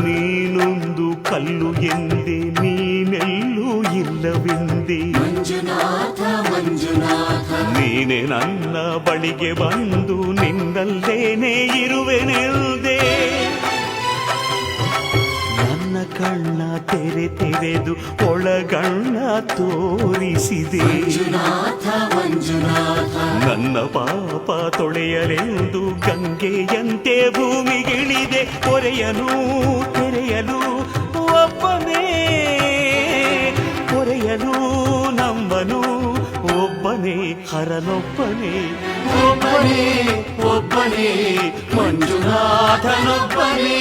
ನೀನೊಂದು ಕಲ್ಲು ಎಂದೆ ನೀನೆಲ್ಲೂ ಇಲ್ಲವೆಂದೆ ಮಂಜುನಾಥ ಮಂಜುನಾಥ ನೀನೆ ನನ್ನ ಬಳಿಗೆ ಬಂದು ನಿನ್ನಲ್ಲೇನೆ ಇರುವೆನೆಲ್ದೆ ನನ್ನ ಕಣ್ಣ ತೆರೆದು ಒಳಗಣ್ಣ ತೋರಿಸಿದೆ ಮಂಜುನಾಥ ಮಂಜುನಾಥ ನನ್ನ ಪಾಪ ತೊಳೆಯಲೆಂದು ಗಂಗೆಯಂತೆ ಭೂಮಿಗಿಳಿದೆ ಹೊರೆಯಲು ತೆರೆಯಲು ಒಬ್ಬನೇ ಹೊರೆಯಲು ನಂಬನು ಒಬ್ಬನೇ ಹರನೊಬ್ಬನೇ ಒಬ್ಬನೇ ಒಬ್ಬನೇ ಮಂಜುನಾಥನೊಬ್ಬನೇ